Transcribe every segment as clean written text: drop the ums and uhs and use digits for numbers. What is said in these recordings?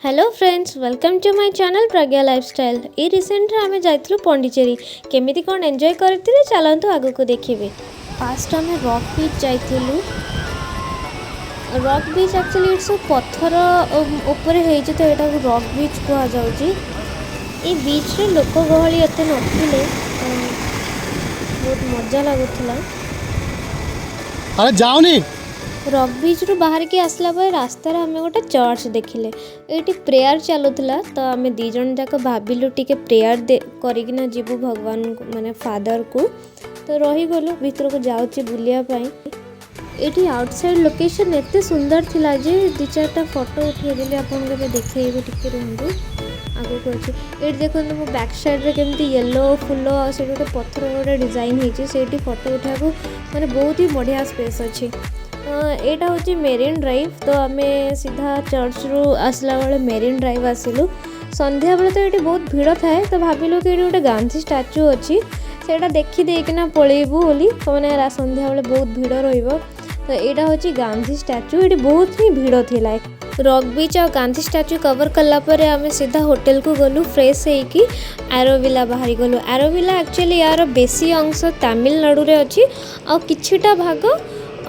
Hello friends welcome to my channel Pragya lifestyle. ये recent आम जाइलु पांडिचेरी केमिति कौन एंजॉय करते चलतु आग को देखिए। फास्ट आम रॉक बीच जाइलु। रॉक बीच एक्चुअली इट्स पत्थर ऊपर तो यहाँ रॉक बीच कह जाऊँगी। ये बीच रे लोक गहली एत नथिले बहुत मजा लगुला। अरे जाओनी रॉक बीच रू बाहर की आसला पर रास्तार आम गोटे चर्च देखिले। ये प्रेयर चलुला तो आम दी जन जाक भाविलु टिके प्रेयर करना जीवु भगवान माने फादर को। तो रहीगलु भीतर को जाऊँगी बुलिया। ये आउटसाइड लोकेशन एत सुंदर थिला जे दि चार्टा फोटो उठेदेली आपन के देखेबे टिके रहंदु आगो को अछि। ये देखो मो बैक साइड रे केमती येलो फुल आ से गोटे पत्थर गोटे डिजाइन हेछि सेठी फोटो उठाबो माने बहुत ही बढ़िया स्पेस अछि। यहाँ हूँ मेरीन ड्राइव। तो आम सीधा चर्च रू आसला बेले मेरीन ड्राइव आसिलु। संध्या बेले तो ये बहुत भीड़ थाए तो भाविलु कि गोटे गांधी स्टाच्यू अच्छी से देखिदेकिना पलैबू बोली मैंने संध्या बेले बहुत भीड़ रहिबो। तो यहाँ हूँ गांधी स्टाच्यू ये बहुत ही भीड़ थिला। रॉक बीच और गांधी स्टाच्यू कवर कलापर आम सीधा होटेल को गलु फ्रेश होइकी एरोविला बाहरी गलु। एरोविला एक्चुअली यार बेसी अंश तमिलनाडु रे अच्छी आ किछिटा भाग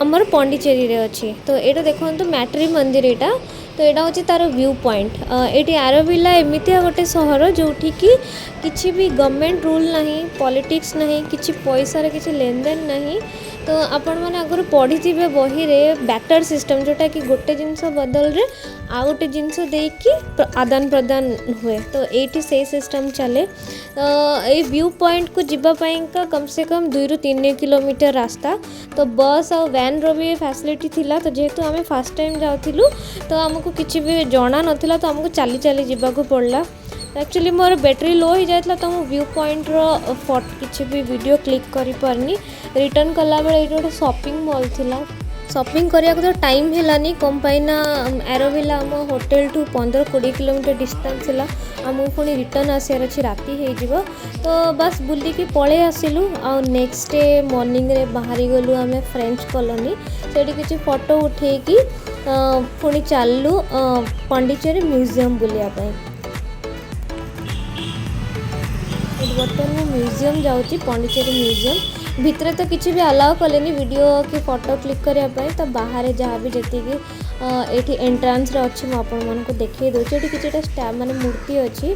आमर पांडिचेरी रे अच्छी। तो यहाँ देखो मैट्री मंदिर यहाँ। तो यहाँ हूँ तार व्यू पॉइंट। ये एरोविला एमती गोटे सहर जोठी कि किसी भी गवर्नमेंट रूल नहीं पॉलिटिक्स नहीं किसी पैसार किसी लेन देन नहीं। तो आपण मैंने आगर पढ़ी थे बही रे बैटर सिस्टम जोटा कि गोटे जिनस बदल रे आ गोटे जिनस देकी आदान प्रदान हुए। तो ये से सिस्टम चले। ये व्यू पॉइंट को जीवाई का कम से कम 2 ରୁ 3 किलोमीटर रास्ता। तो बस और वैन रो भी फैसिलिटी थिला। तो जेहेतु आम फास्ट टाइम जाऊँ तो आमको किसी भी जना नाला तो आमको चली चली जावाक पड़ला। एक्चुअली मोर बैटरी लो हो जाता तो मो व्यू पॉइंट रो किसी भी वीडियो क्लिक करि पारनी। रिटर्न कला बेले ये गोटे शॉपिंग मॉल थिला। शॉपिंग करिया तो टाइम हेलानी कम पाइना एरोविला आम होटेल टू 15-20 किलोमीटर डिस्टेंस थिला। आमको पुणी रिटर्न आसार अच्छी राति हो। तो बस बुलिकी पलि आसिलु। आ नेक्स्ट डे मॉर्निंग रे बाहरी गलु आम फ्रेंच कॉलोनी से किसी फोटो उठेकी पुणी चलू पांडिचेरी म्यूजियम बुलिया। बर्तमान म्यूजियम जाऊँगी पांडिचेरी म्यूजियम भितर तो किसी भी अलाउ कलेनी वीडियो कि फोटो क्लिक करने। तो बाहर जहाँ भी जी ये एंट्रांस रे अच्छी मुझे देखी दूसरी ये किसी माने मूर्ति अच्छी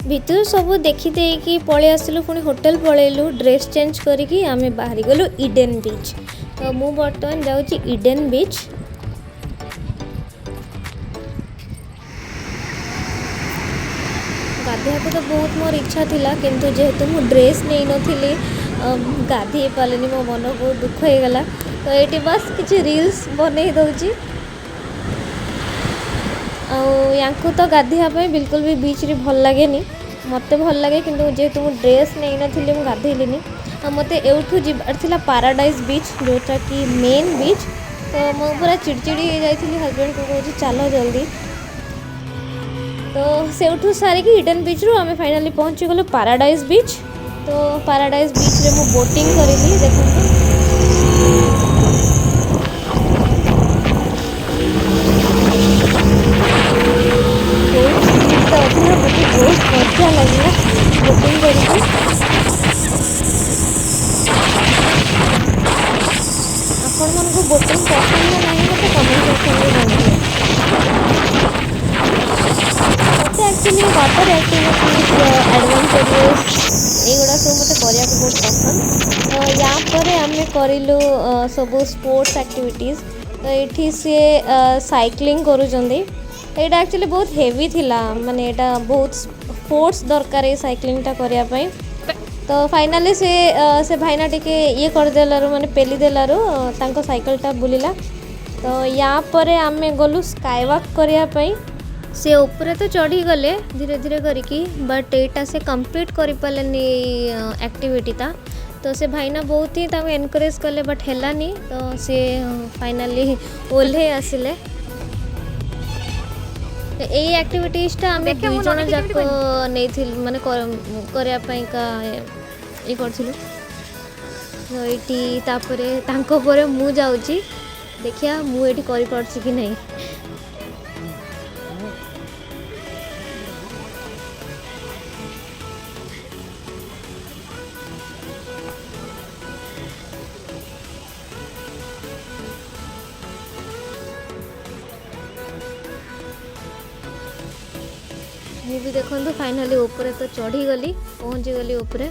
भितर सब देखी पलि आसिलु। पुणी होटेल पलैलु ड्रेस चेंज करिकी आमे बाहरी गलु इडेन बीच। तो मु बर्तमान जाऊँगी इडेन बीच। गाधिया को तो बहुत मोर इच्छा थिला किंतु जेहेतु मु ड्रेस नहीं नथिली गाधे पालेनी मो मन बहुत दुख हो गला। तो ये बस किसी रील्स बनै दौची आंको तो गाधिया बिल्कुल भी बीच रे भल लगे मत भल लगे किंतु जेहेतु मु ड्रेस नहीं नथिली मु गाधेलिनी। मत एठू जीवार पाराडाइज बीच जोटा कि मेन बीच। तो मु पूरा चिड़चिड़ी हो जाती हजबैंड को कहूँ चलो जल्दी। तो से सारिकी इडेन बीच रू आम फाइनाली पहुँची गलु पाराडाइज बीच। तो पाराडाइज बीच रे मु बोटिंग करी देखो बहुत मजा लगे बोटिंग करी। आपण मन को बोटिंग पसंद ना नहीं मत कमेंट सेक्शन में जानते। एक्चुअली वाटर एक्टिविटीज एडवेंचरस युड़ा सब मत करने बहुत पसंद। तो यहाँ पर आम करूँ सब स्पोर्ट्स एक्टिविटीज। तो ये सी साइक्लिंग करुँच। यहाँ एक्चुअली बहुत हेवी थिला माने यहाँ बहुत फोर्स दरकार ये साइक्लिंगटा करने। तो फाइनाली से भाईना टिके ये करदेलु माने पेली देलारू तांको साइकिलटा बुलिला। तो यहाँ पर आम गलु स्काई वॉक करने। से ऊपर तो चढ़ी गले धीरे धीरे करके बट एटा से कंप्लीट कर पार्नी एक्टिविटीटा। तो से भाईना बहुत ही एनकरेज कले बट हेलानी। तो से फाइनाली ओल्हे आसिले। यही एक्टिविटीजटा आम दुई जन जाक नहीं माने करने ये कर। तो ये मु जाऊँगी देखिया मु एठी करि पारछि कि नहीं। मु भी देखो फाइनाली ऊपर तो चढ़ी गली पहुँची गली ऊपर।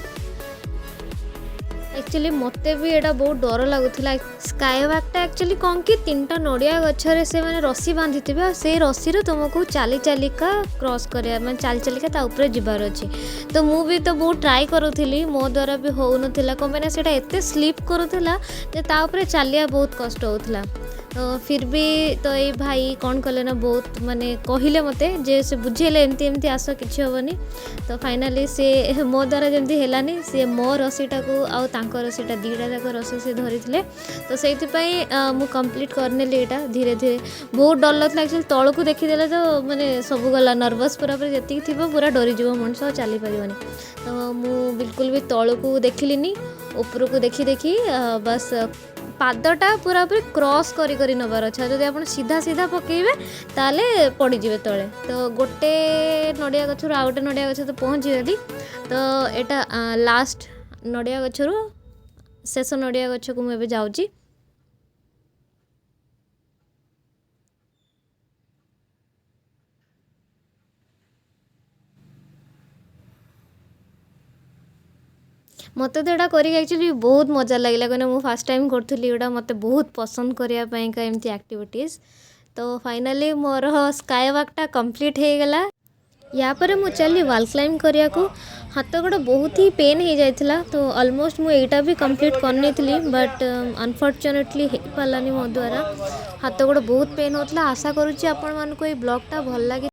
एक्चुअली मते भी एटा बहुत डर लगुला। स्काई वॉकटा एक्चुअली कौन कि 3टा नड़िया गच्छरे से मैंने रस्सी बांधी थे से रस्सी तुमको चली चलिका क्रॉस कर मैं चली चलिका ऊपर जीवार अच्छे। तो मु भी तो बहुत ट्राई करूली मो द्वारा भी हो ना कौन मैंने से एत स्लीप करूला चलिया बहुत कष्ट होता। तो फिर भी तो ये भाई कौन कले ना बहुत माने कहले मते जे से बुझेले एमती एमती आस किसी हेनी। तो फाइनाली से मो द्वारा जमती है सी मो रस्सीटा को आउ तांको रस्सीटा 2टा जाक रस्सी से धरी थे। तो से मु कंप्लीट करनेली यहाँ धीरे धीरे। बहुत डर लगता एक्चुअली तौक को देखीदे तो माने सब गला नर्वस पूरा जी थी पूरा डरीज मनुष्य चली पारनी। तो मु बिल्कुल भी तौक को देखिली ऊपर को देखी देखी बस पादटा पूरा पूरी क्रॉस करी करी नबार अच्छा। जब आप सीधा सीधा पकेबे ताले पड़ीजे तले। तो गोटे नड़िया गछरु आ गोटे नड़िया गछ तो पहुँची गली। तो यहाँ लास्ट नड़िया गछरु शेष नड़िया गछ को मुझे जाऊँगी। मत तो यहाँ कर एक्चुअली बहुत मजा लगे कहीं मुझे फास्ट टाइम करी यहाँ मत बहुत पसंद करने का एमती एक्टिविटीज। तो फाइनाली मोर स्काई वॉकटा कंप्लीट हो गला। या पर मु चली वॉल क्लाइंब करने को। हाथ गोड़ बहुत ही पेन हो जाता। तो ऑलमोस्ट मु एटा भी कंप्लीट करनी थी बट अनफॉर्चुनेटली हो पारानी मो द्वारा। हाथ गोड़ बहुत पेन होता। आशा करुच्ची आपण मानक ये ब्लॉगटा भल लगे।